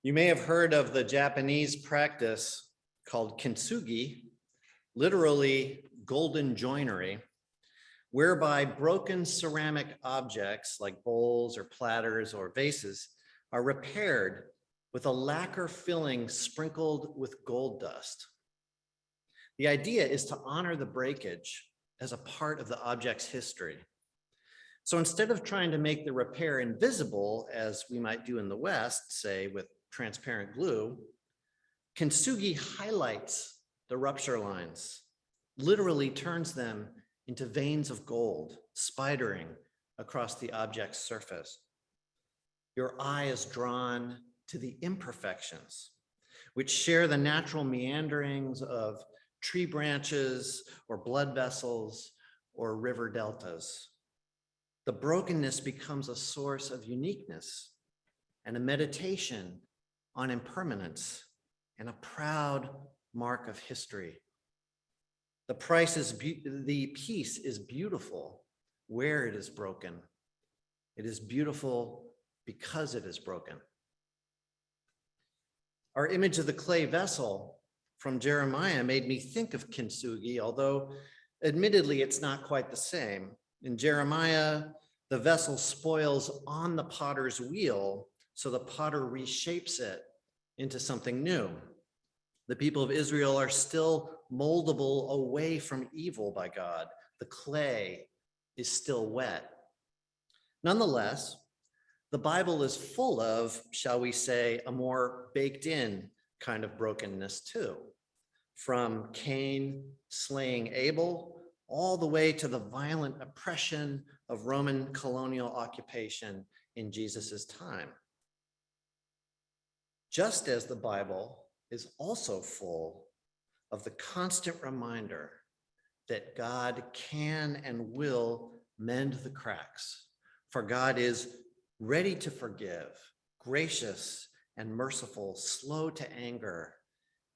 You may have heard of the Japanese practice called Kintsugi, literally golden joinery, whereby broken ceramic objects like bowls or platters or vases are repaired with a lacquer filling sprinkled with gold dust. The idea is to honor the breakage as a part of the object's history. So instead of trying to make the repair invisible, as we might do in the West, say with transparent glue, Kintsugi highlights the rupture lines, literally turns them into veins of gold, spidering across the object's surface. Your eye is drawn to the imperfections, which share the natural meanderings of tree branches or blood vessels or river deltas. The brokenness becomes a source of uniqueness and a meditation on impermanence and a proud mark of history. The piece is beautiful where it is broken. It is beautiful because it is broken. Our image of the clay vessel from Jeremiah made me think of Kintsugi, although admittedly it's not quite the same. In Jeremiah, the vessel spoils on the potter's wheel, so the potter reshapes it into something new. The people of Israel are still moldable away from evil by God. The clay is still wet. Nonetheless, the Bible is full of, shall we say, a more baked in kind of brokenness too. From Cain slaying Abel, all the way to the violent oppression of Roman colonial occupation in Jesus's time. Just as the Bible is also full of the constant reminder that God can and will mend the cracks, for God is ready to forgive, gracious and merciful, slow to anger,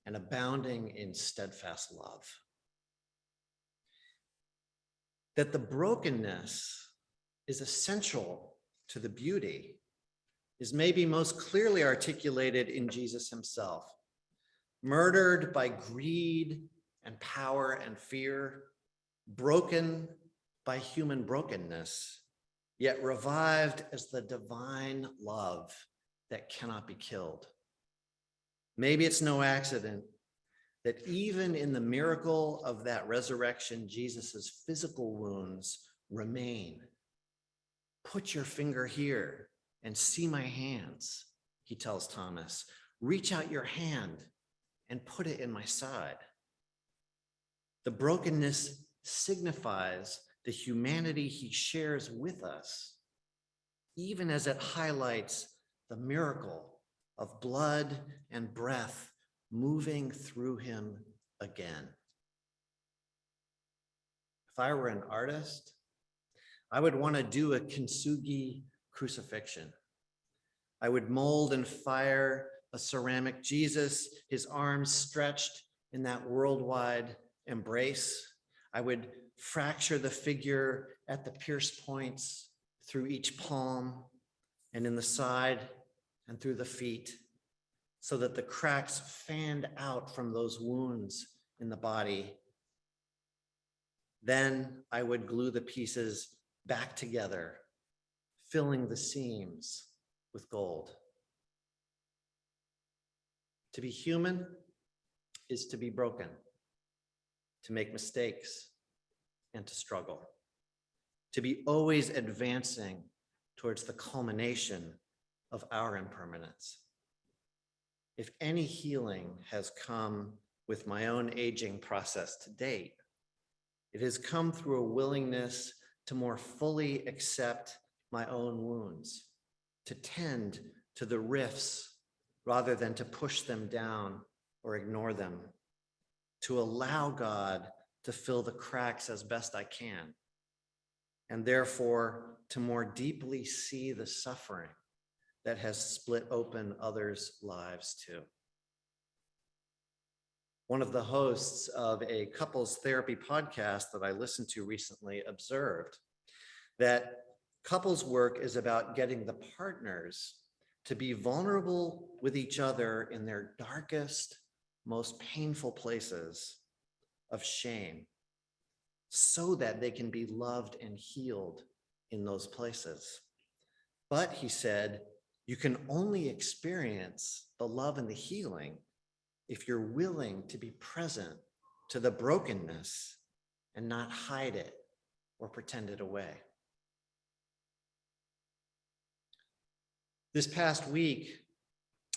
and abounding in steadfast love. That the brokenness is essential to the beauty is maybe most clearly articulated in Jesus himself. Murdered by greed and power and fear, broken by human brokenness, yet revived as the divine love that cannot be killed. Maybe it's no accident that even in the miracle of that resurrection, Jesus's physical wounds remain. Put your finger here and see my hands, he tells Thomas. Reach out your hand and put it in my side. The brokenness signifies the humanity he shares with us, even as it highlights the miracle of blood and breath moving through him again. If I were an artist, I would want to do a Kintsugi crucifixion. I would mold and fire a ceramic Jesus, his arms stretched in that worldwide embrace. I would fracture the figure at the pierced points through each palm and in the side and through the feet, so that the cracks fanned out from those wounds in the body. Then I would glue the pieces back together, filling the seams with gold. To be human is to be broken, to make mistakes, and to struggle, to be always advancing towards the culmination of our impermanence. If any healing has come with my own aging process to date, it has come through a willingness to more fully accept my own wounds, to tend to the rifts rather than to push them down or ignore them, to allow God to fill the cracks as best I can, and therefore to more deeply see the suffering that has split open others' lives too. One of the hosts of a couples therapy podcast that I listened to recently observed that couples work is about getting the partners to be vulnerable with each other in their darkest, most painful places of shame, so that they can be loved and healed in those places. But he said, you can only experience the love and the healing if you're willing to be present to the brokenness and not hide it or pretend it away. This past week,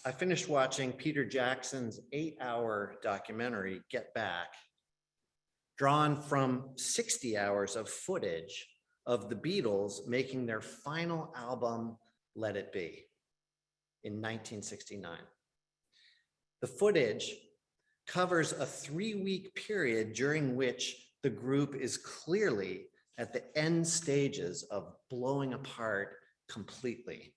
I finished watching Peter Jackson's 8-hour documentary, Get Back, drawn from 60 hours of footage of the Beatles making their final album, Let It Be, in 1969. The footage covers a 3-week period during which the group is clearly at the end stages of blowing apart completely.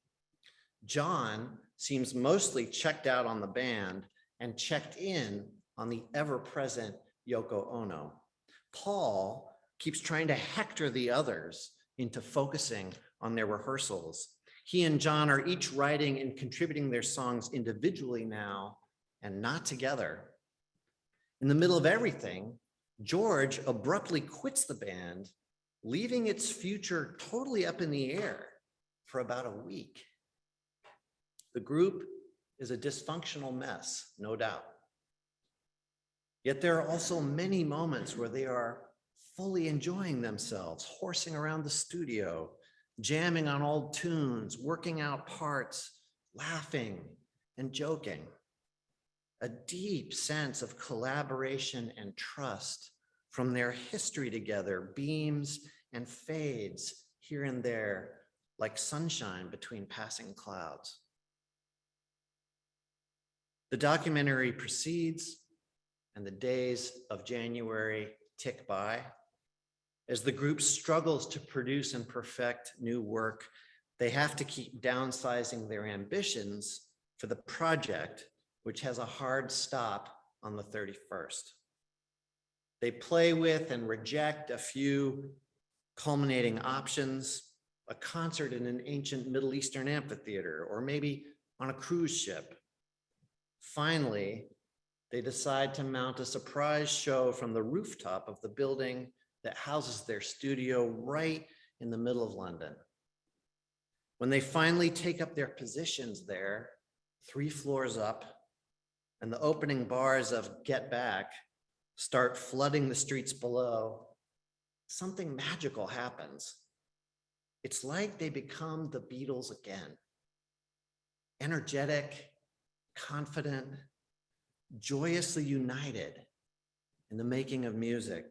John seems mostly checked out on the band and checked in on the ever-present Yoko Ono. Paul keeps trying to hector the others into focusing on their rehearsals. He and John are each writing and contributing their songs individually now and not together. In the middle of everything, George abruptly quits the band, leaving its future totally up in the air for about a week. The group is a dysfunctional mess, no doubt. Yet there are also many moments where they are fully enjoying themselves, horsing around the studio, jamming on old tunes, working out parts, laughing and joking. A deep sense of collaboration and trust from their history together beams and fades here and there like sunshine between passing clouds. The documentary proceeds, and the days of January tick by. As the group struggles to produce and perfect new work, they have to keep downsizing their ambitions for the project, which has a hard stop on the 31st. They play with and reject a few culminating options, a concert in an ancient Middle Eastern amphitheater, or maybe on a cruise ship. Finally, they decide to mount a surprise show from the rooftop of the building that houses their studio right in the middle of London. When they finally take up their positions there, 3 floors up, and the opening bars of Get Back start flooding the streets below, something magical happens. It's like they become the Beatles again. Energetic, confident, joyously united in the making of music.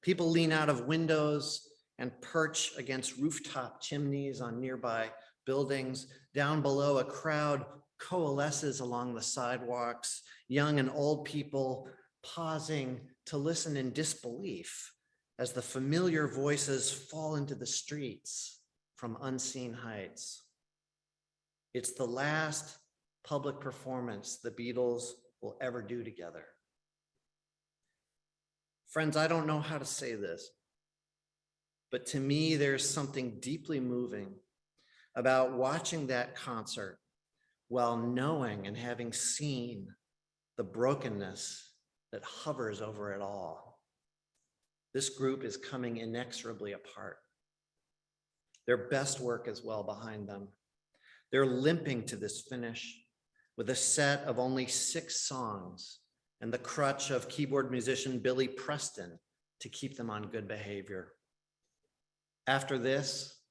People lean out of windows and perch against rooftop chimneys on nearby buildings. Down below, a crowd coalesces along the sidewalks, young and old people pausing to listen in disbelief as the familiar voices fall into the streets from unseen heights. It's the last public performance the Beatles will ever do together. Friends, I don't know how to say this, but to me, there's something deeply moving about watching that concert while knowing and having seen the brokenness that hovers over it all. This group is coming inexorably apart. Their best work is well behind them. They're limping to this finish with a set of only 6 songs and the crutch of keyboard musician Billy Preston to keep them on good behavior. After this,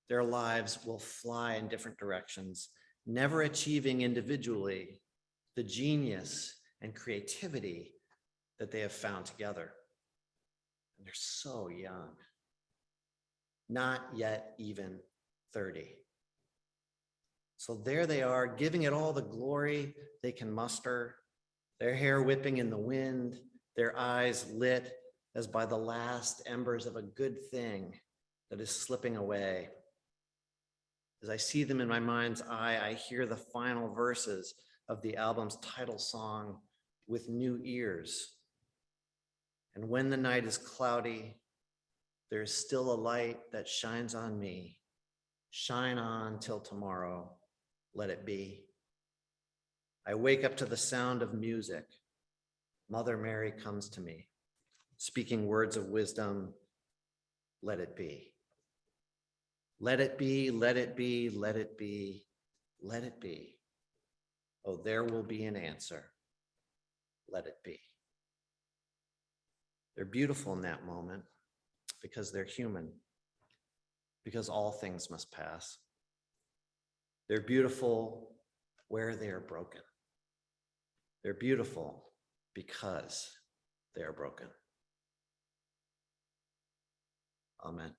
their lives will fly in different directions, never achieving individually the genius and creativity that they have found together. And they're so young, not yet even 30. So there they are, giving it all the glory they can muster, their hair whipping in the wind, their eyes lit as by the last embers of a good thing that is slipping away. As I see them in my mind's eye, I hear the final verses of the album's title song with new ears. And when the night is cloudy, there is still a light that shines on me. Shine on till tomorrow. let it be. I wake up to the sound of music. Mother Mary comes to me, speaking words of wisdom, let it be. Let it be, let it be, let it be, let it be. Oh, there will be an answer. Let it be. They're beautiful in that moment because they're human, because all things must pass. They're beautiful where they are broken. They're beautiful because they are broken. Amen.